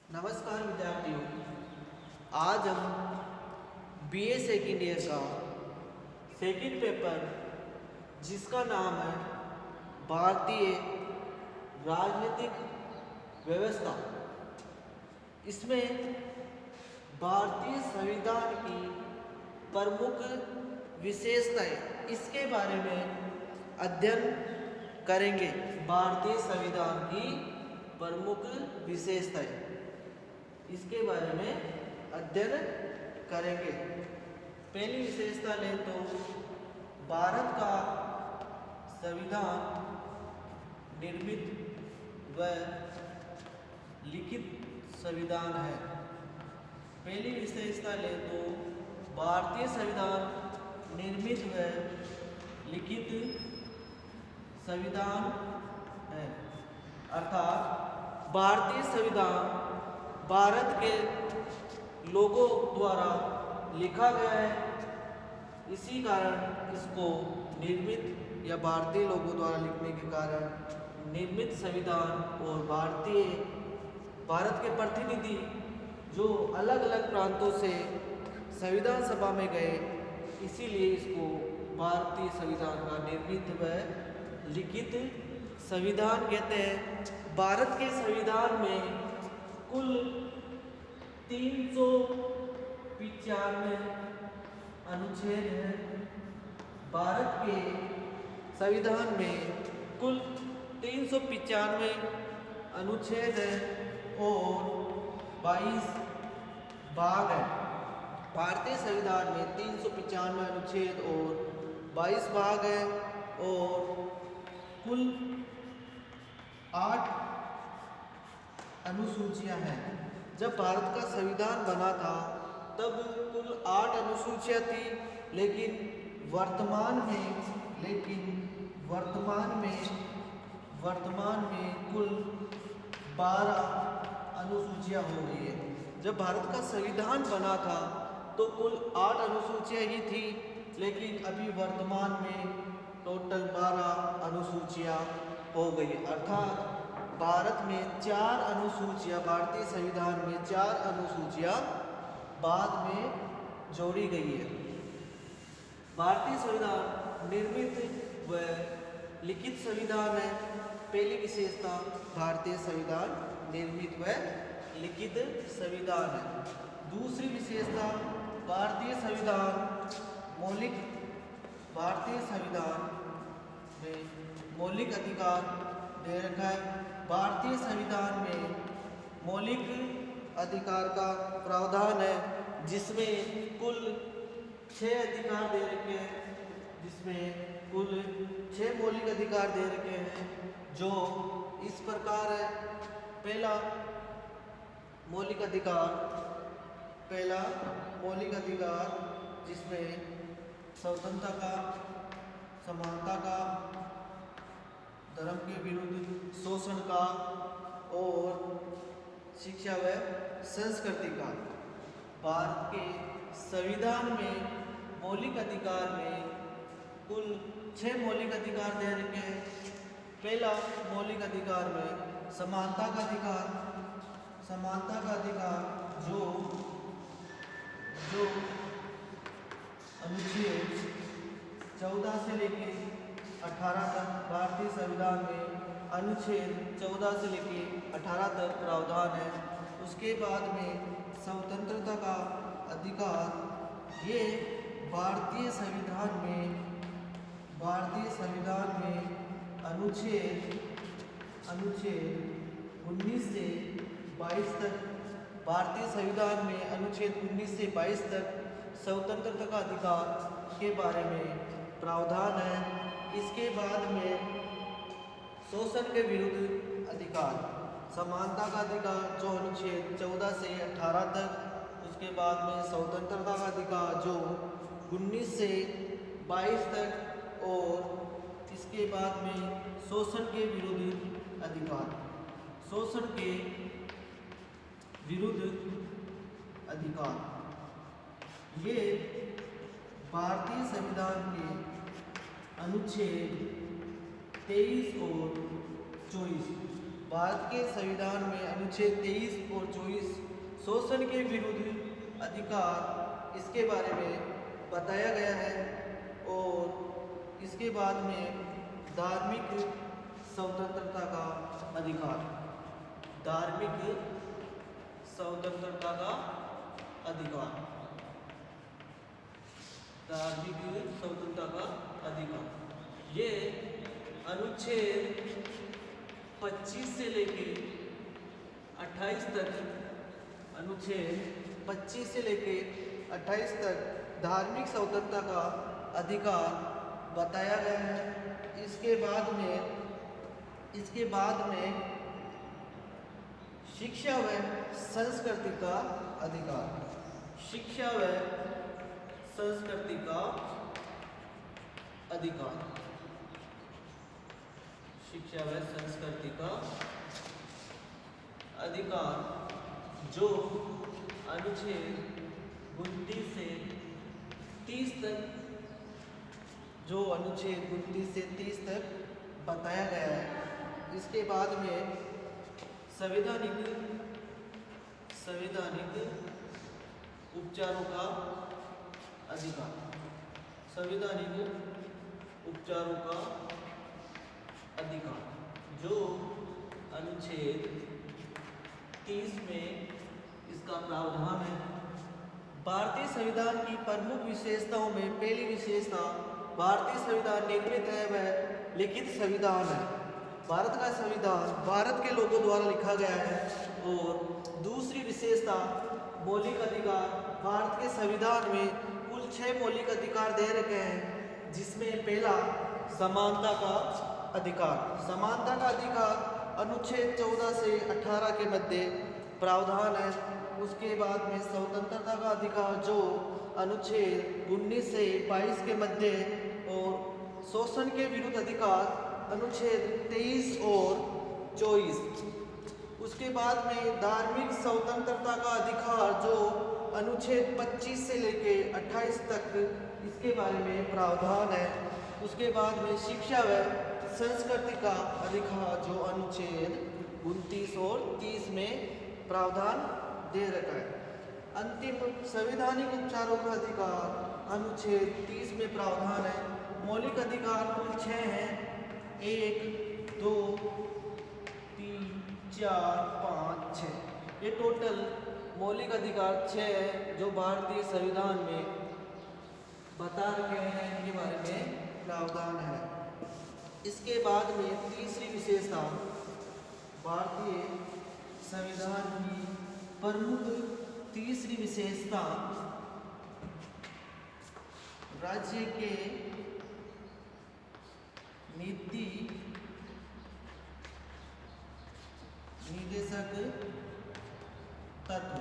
नमस्कार विद्यार्थियों। आज हम बीए सेकेंड ईयर का सेकेंड पेपर जिसका नाम है भारतीय राजनीतिक व्यवस्था, इसमें भारतीय संविधान की प्रमुख विशेषताएं, इसके बारे में अध्ययन करेंगे। भारतीय संविधान की प्रमुख विशेषताएं, इसके बारे में अध्ययन करेंगे। पहली विशेषता लें तो भारत का संविधान निर्मित व लिखित संविधान है। पहली विशेषता लें तो भारतीय संविधान निर्मित व लिखित संविधान है, अर्थात भारतीय संविधान भारत के लोगों द्वारा लिखा गया है। इसी कारण इसको निर्मित या भारतीय लोगों द्वारा लिखने के कारण निर्मित संविधान, और भारत के प्रतिनिधि जो अलग अलग प्रांतों से संविधान सभा में गए, इसीलिए इसको भारतीय संविधान का निर्मित व लिखित संविधान कहते हैं। भारत के संविधान में कुल 395 अनुच्छेद हैं। भारत के संविधान में कुल 395 अनुच्छेद हैं और 22 भाग हैं। भारतीय संविधान में 395 अनुच्छेद और 22 भाग हैं और कुल 8 अनुसूचियां हैं। जब भारत का संविधान बना था तब कुल 8 अनुसूचियां थी, लेकिन वर्तमान में कुल 12 अनुसूचियां हो गई है। जब भारत का संविधान बना था तो कुल 8 अनुसूचियां ही थी, लेकिन अभी वर्तमान में टोटल 12 अनुसूचियां हो गई, अर्थात भारत में 4 अनुसूचियां, भारतीय संविधान में 4 अनुसूचियां बाद में जोड़ी गई है। भारतीय संविधान निर्मित व लिखित संविधान है। पहली विशेषता भारतीय संविधान निर्मित व लिखित संविधान है। दूसरी विशेषता भारतीय संविधान में मौलिक अधिकार दे रखा है। भारतीय संविधान में मौलिक अधिकार का प्रावधान है, जिसमें कुल 6 अधिकार दे रखे हैं, मौलिक अधिकार दे रखे हैं, जो इस प्रकार है। पहला मौलिक अधिकार जिसमें स्वतंत्रता का, समानता का, धर्म के विरुद्ध शोषण का और शिक्षा व संस्कृति का। भारत के संविधान में मौलिक अधिकार में कुल 6 मौलिक अधिकार दे रखे हैं। पहला मौलिक अधिकार में समानता का अधिकार जो अनुच्छेद 14 से लेकर 18 तक, भारतीय संविधान में अनुच्छेद 14 से लेकर 18 तक प्रावधान है। उसके बाद में स्वतंत्रता का अधिकार, ये भारतीय संविधान में अनुच्छेद 19 से 22 तक, भारतीय संविधान में अनुच्छेद 19 से 22 तक स्वतंत्रता का अधिकार के बारे में प्रावधान है। इसके बाद में शोषण के विरुद्ध अधिकार, समानता का अधिकार जो अनुच्छेद 14 से 18 तक, उसके बाद में स्वतंत्रता का अधिकार जो 19 से 22 तक, और इसके बाद में शोषण के विरुद्ध अधिकार, ये भारतीय संविधान के अनुच्छेद 23 और 24 भारत के संविधान में अनुच्छेद 23 और 24 शोषण के विरुद्ध अधिकार इसके बारे में बताया गया है। और इसके बाद में धार्मिक स्वतंत्रता का अधिकार, धार्मिक स्वतंत्रता का अधिकार, धार्मिक स्वतंत्रता का अधिकार, ये अनुच्छेद 25 से लेके 28 तक, अनुच्छेद 25 से लेके 28 तक धार्मिक स्वतंत्रता का अधिकार बताया गया है। इसके बाद में शिक्षा व संस्कृति का अधिकार, शिक्षा व संस्कृति का अधिकार, शिक्षा व संस्कृति का अधिकार, जो अनुच्छेद 29 से 30 तक, जो अनुच्छेद 29 से 30 तक बताया गया है। इसके बाद में संवैधानिक उपचारों का अधिकार, संवैधानिक उपचारों का अधिकार, जो अनुच्छेद 30 में इसका प्रावधान है। भारतीय संविधान की प्रमुख विशेषताओं में पहली विशेषता, भारतीय संविधान निर्मित है वह लिखित संविधान है। भारत का संविधान भारत के लोगों द्वारा लिखा गया है। और दूसरी विशेषता मौलिक अधिकार, भारत के संविधान में कुल 6 मौलिक अधिकार दे रखे हैं, जिसमें पहला समानता का अधिकार, समानता का अधिकार अनुच्छेद 14 से 18 के मध्य प्रावधान है। उसके बाद में स्वतंत्रता का अधिकार, जो अनुच्छेद 19 से 22 के मध्य, और शोषण के विरुद्ध अधिकार अनुच्छेद 23 और 24। उसके बाद में धार्मिक स्वतंत्रता का अधिकार, जो अनुच्छेद 25 से लेके 28 तक इसके बारे में प्रावधान है। उसके बाद में शिक्षा व संस्कृति का अधिकार, जो अनुच्छेद 29 और 30 में प्रावधान दे रखा है। अंतिम संवैधानिक उपचारों का अधिकार अनुच्छेद 30 में प्रावधान है। मौलिक अधिकार कुल 6 हैं, 1, 2, 3, 4, 5, 6। ये टोटल मौलिक अधिकार 6 है, जो भारतीय संविधान में बता रखे हैं, इनके बारे में प्रावधान है। इसके बाद में तीसरी विशेषता, भारतीय संविधान की प्रमुख तीसरी विशेषता, राज्य के नीति निर्देशक तत्व।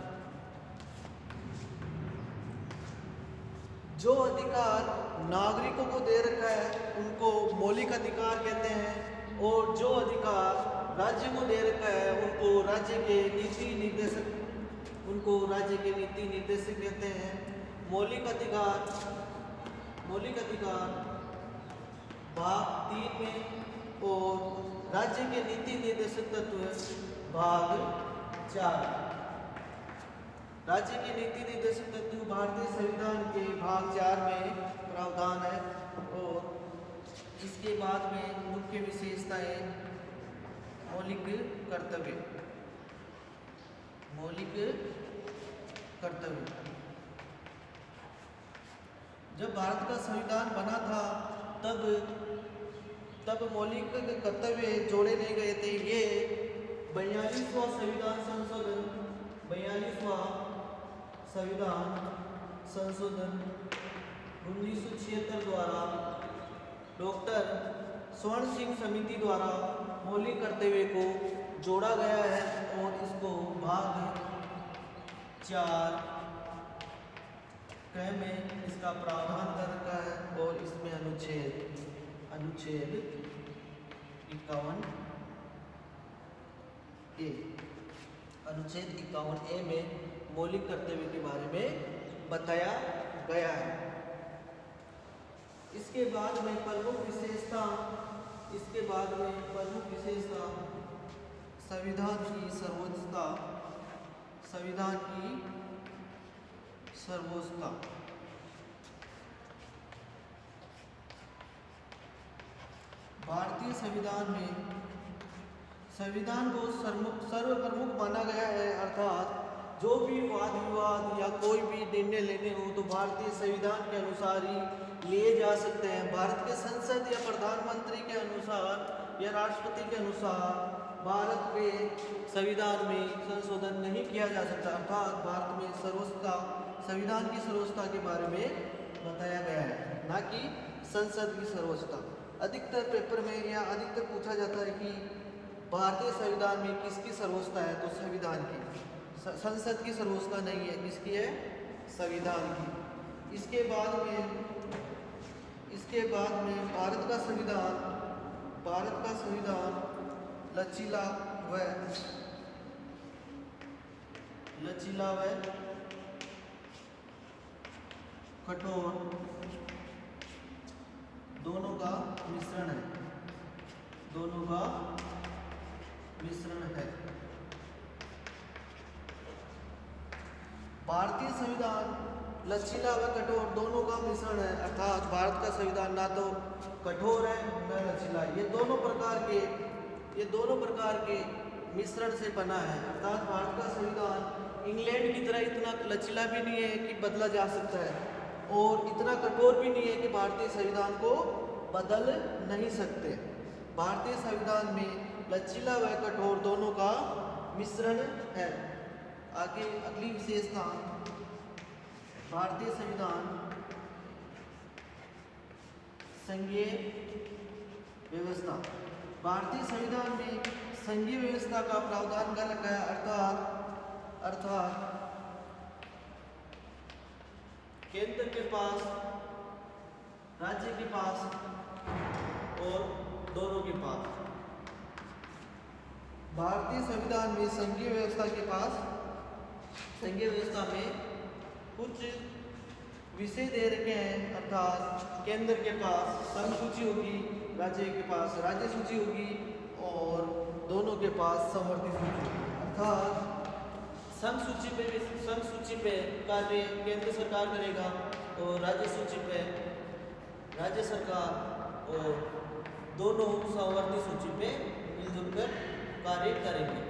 जो अधिकार नागरिकों को दे रखा है उनको मौलिक अधिकार कहते हैं, और जो अधिकार राज्य को दे रखा है उनको राज्य के नीति निर्देशक कहते हैं। मौलिक अधिकार भाग 3 में, और राज्य के नीति निर्देशक तत्व भाग 4। राज्य के नीति निर्देशक तत्व भारतीय संविधान के भाग 4 में प्रावधान है। और इसके बाद में मुख्य विशेषताएं, मौलिक कर्तव्य, जब भारत का संविधान बना था तब मौलिक कर्तव्य जोड़े नहीं गए थे। ये 42वां संविधान संशोधन, 42वां संविधान संशोधन 1976 द्वारा डॉक्टर स्वर्ण सिंह समिति द्वारा मौलिक कर्तव्य को जोड़ा गया है, और इसको भाग 4 में इसका प्रावधान कर रखा है। और इसमें अनुच्छेद 51A में मौलिक कर्तव्य के बारे में बताया गया है। इसके बाद में प्रमुख विशेषता संविधान की सर्वोच्चता, संविधान की सर्वोच्चता। भारतीय संविधान में संविधान को सर्वप्रमुख माना गया है, अर्थात जो भी वाद विवाद या कोई भी निर्णय लेने हो तो भारतीय संविधान के अनुसार ही लिए जा सकते हैं। भारत के संसद या प्रधानमंत्री के अनुसार या राष्ट्रपति के अनुसार भारत में संविधान में संशोधन नहीं किया जा सकता, अर्थात भारत में सर्वोच्चता, संविधान की सर्वोच्चता के बारे में बताया गया है, ना कि संसद की सर्वोच्चता। अधिकतर पेपर में या अधिकतर पूछा जाता है कि भारतीय संविधान में किसकी सर्वोच्चता है, तो संविधान की। संसद की सर्वोच्चता नहीं है, किसकी है, संविधान की। इसके बाद में भारत का संविधान लचीला व कठोर दोनों का मिश्रण है, भारतीय संविधान लचीला व कठोर दोनों का मिश्रण है, अर्थात भारत का संविधान ना तो कठोर है न लचीला, ये दोनों प्रकार के मिश्रण से बना है। अर्थात भारत का संविधान इंग्लैंड की तरह इतना लचीला भी नहीं है कि बदला जा सकता है, और इतना कठोर भी नहीं है कि भारतीय संविधान को बदल नहीं सकते। भारतीय संविधान में लचीला व कठोर दोनों का मिश्रण है। आगे अगली विशेषता, भारतीय संविधान संघीय व्यवस्था। भारतीय संविधान में संघीय व्यवस्था का प्रावधान कर रखा है, अर्थात केंद्र के पास, राज्य के पास और दोनों के पास। भारतीय संविधान में संघीय व्यवस्था में कुछ विषय दे रखे हैं, अर्थात केंद्र के पास संघ सूची होगी, राज्य के पास राज्य सूची होगी और दोनों के पास समवर्ती सूची होगी। अर्थात संघ सूची पे कार्य केंद्र सरकार करेगा और राज्य सूची पे राज्य सरकार, और दोनों समवर्ती सूची पे मिलजुल कर कार्य करेंगे।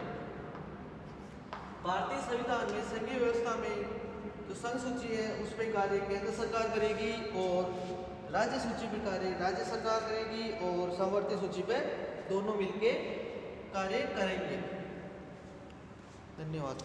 भारतीय संविधान में संघीय व्यवस्था में जो संघ सूची है उस पर कार्य केंद्र सरकार करेगी और राज्य सूची पे कार्य राज्य सरकार करेगी और समवर्ती सूची पे दोनों मिलके कार्य करेंगे। धन्यवाद।